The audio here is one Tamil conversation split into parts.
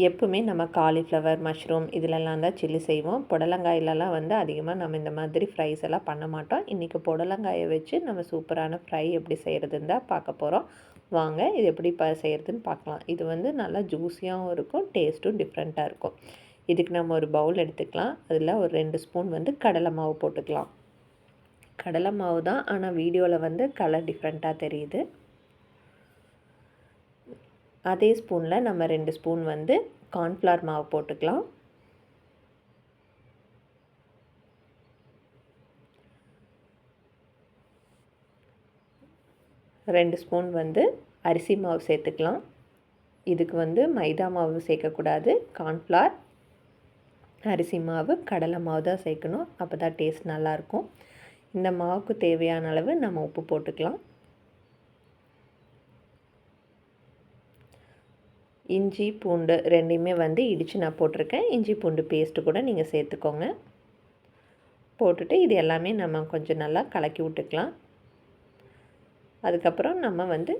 எப்பவுமே நம்ம காலிஃப்ளவர், மஷ்ரூம் இதிலெல்லாம் தான் சில்லி செய்வோம். புடலங்காயிலலாம் வந்து அதிகமாக நம்ம இந்த மாதிரி ஃப்ரைஸ் எல்லாம் பண்ண மாட்டோம். இன்றைக்கி புடலங்காயை வச்சு நம்ம சூப்பரான ஃப்ரை எப்படி செய்கிறதுன்னு தான் பார்க்க போகிறோம். வாங்க இது எப்படி செய்கிறதுன்னு பார்க்கலாம். இது வந்து நல்லா ஜூஸியாகவும் இருக்கும், டேஸ்ட்டும் டிஃப்ரெண்ட்டாக இருக்கும். இதுக்கு நம்ம ஒரு பவுல் எடுத்துக்கலாம். அதில் ஒரு 2 ஸ்பூன் வந்து கடலை மாவு போட்டுக்கலாம். கடலை மாவு தான், ஆனால் வீடியோவில் வந்து கலர் டிஃப்ரெண்ட்டாக தெரியுது. அதே ஸ்பூனில் நம்ம 2 ஸ்பூன் வந்து கார்ன்ஃப்ளவர் மாவு போட்டுக்கலாம். ரெண்டு ஸ்பூன் வந்து அரிசி மாவு சேர்த்துக்கலாம். இதுக்கு வந்து மைதா மாவு சேர்க்கக்கூடாது. கார்ன்ஃப்ளவர், அரிசி மாவு, கடலை மாவு தான் சேர்க்கணும். அப்போ தான் டேஸ்ட் நல்லாயிருக்கும். இந்த மாவுக்கு தேவையான அளவு நம்ம உப்பு போட்டுக்கலாம். இஞ்சி பூண்டு ரெண்டையுமே வந்து இடித்து நான் போட்டிருக்கேன். இஞ்சி பூண்டு பேஸ்ட்டு கூட நீங்கள் சேர்த்துக்கோங்க. போட்டுட்டு இது எல்லாமே நம்ம கொஞ்சம் நல்லா கலக்கி விட்டுக்கலாம். அதுக்கப்புறம் நம்ம வந்து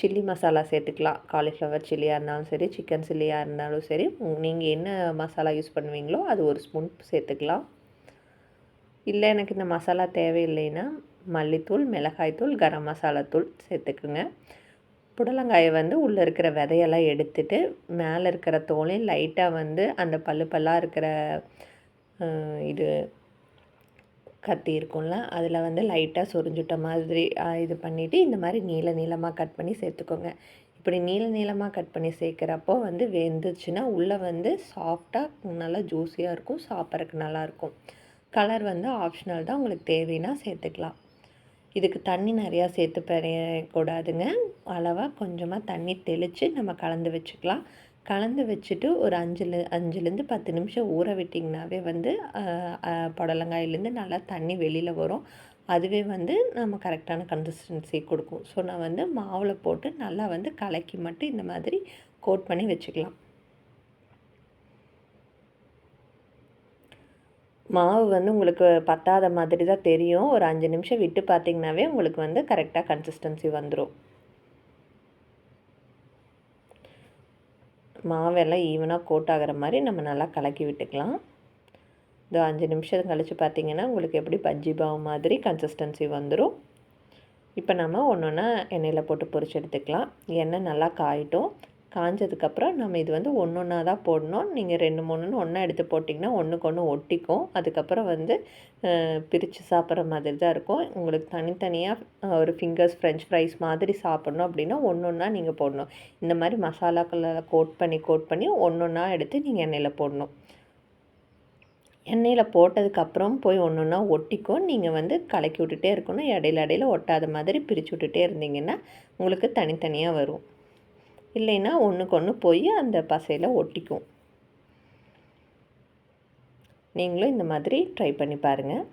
சில்லி மசாலா சேர்த்துக்கலாம். காலிஃப்ளவர் சில்லியாக இருந்தாலும் சரி, சிக்கன் சில்லியாக இருந்தாலும் சரி, நீங்கள் என்ன மசாலா யூஸ் பண்ணுவீங்களோ அது 1 ஸ்பூன் சேர்த்துக்கலாம். இல்லை எனக்கு இந்த மசாலா தேவையில்லைன்னா மல்லித்தூள், மிளகாய்த்தூள், கரம் மசாலா தூள் சேர்த்துக்குங்க. புடலங்காயை வந்து உள்ளே இருக்கிற விதையெல்லாம் எடுத்துட்டு மேலே இருக்கிற தோலையும் லைட்டாக வந்து அந்த பல்லாக இருக்கிற இது கத்தி இருக்கும்ல, அதில் வந்து லைட்டாக சொரிஞ்சுட்ட மாதிரி இது பண்ணிவிட்டு இந்த மாதிரி நீளமாக கட் பண்ணி சேர்த்துக்கோங்க. இப்படி நீளமாக கட் பண்ணி சேர்க்குறப்போ வந்து வெந்துச்சுன்னா உள்ளே வந்து சாஃப்டாக நல்லா ஜூஸியாக இருக்கும், சாப்பிட்றதுக்கு நல்லாயிருக்கும். கலர் வந்து ஆப்ஷனல் தான், உங்களுக்கு தேவைன்னா சேர்த்துக்கலாம். இதுக்கு தண்ணி நிறையா சேர்த்து பெறையக்கூடாதுங்க. அளவாக கொஞ்சமாக தண்ணி தெளித்து நம்ம கலந்து வச்சுக்கலாம். கலந்து வச்சுட்டு ஒரு 5லேருந்து 10 நிமிஷம் ஊற விட்டிங்கனாவே வந்து புடலங்காயிலேருந்து நல்லா தண்ணி வெளியில் வரும். அதுவே வந்து நம்ம கரெக்டான கன்சிஸ்டன்சி கொடுக்கும். ஸோ நான் வந்து மாவில் போட்டு நல்லா வந்து கலக்கி மட்டும் இந்த மாதிரி கோட் பண்ணி வச்சுக்கலாம். மாவு வந்து உங்களுக்கு பத்தாத மாதிரி தான் தெரியும். ஒரு 5 நிமிஷம் விட்டு பார்த்திங்கனாவே உங்களுக்கு வந்து கரெக்டாக கன்சிஸ்டன்சி வந்துடும். மாவெல்லாம் ஈவனாக கோட் ஆகிற மாதிரி நம்ம நல்லா கலக்கி விட்டுக்கலாம். இந்த 5 நிமிஷம் கழித்து பார்த்திங்கன்னா உங்களுக்கு எப்படி பஜ்ஜி பாவு மாதிரி கன்சிஸ்டன்சி வந்துடும். இப்போ நம்ம ஒன்று ஒன்றா எண்ணெயில் போட்டு பொரிச்சு எடுத்துக்கலாம். எண்ணெய் நல்லா காயட்டும். காஞ்சதுக்கப்புறம் நம்ம இது வந்து ஒன்றா தான் போடணும். நீங்கள் 2, 3ன்னு ஒன்றா எடுத்து போட்டிங்கன்னா ஒன்றுக்கு ஒன்று ஒட்டிக்கும். அதுக்கப்புறம் வந்து பிரித்து சாப்பிட்ற மாதிரி தான் இருக்கும். உங்களுக்கு தனித்தனியாக ஒரு ஃபிங்கர்ஸ் ஃப்ரெஞ்ச் ஃப்ரைஸ் மாதிரி சாப்பிட்ணும் அப்படின்னா ஒன்றா நீங்கள் போடணும். இந்த மாதிரி மசாலாக்களை கோட் பண்ணி ஒன்றா எடுத்து நீங்கள் எண்ணெயில் போடணும். எண்ணெயில் போட்டதுக்கப்புறம் போய் ஒன்றா ஒட்டிக்கும். நீங்கள் வந்து கலக்கி விட்டுட்டே இருக்கணும். இடையில ஒட்டாத மாதிரி பிரித்து விட்டுட்டே இருந்தீங்கன்னா உங்களுக்கு தனித்தனியாக வரும். இல்லைன்னா ஒன்றுக்கு ஒன்று போய் அந்த பசையில் ஒட்டிக்கும். நீங்களும் இந்த மாதிரி ட்ரை பண்ணி பாருங்கள்.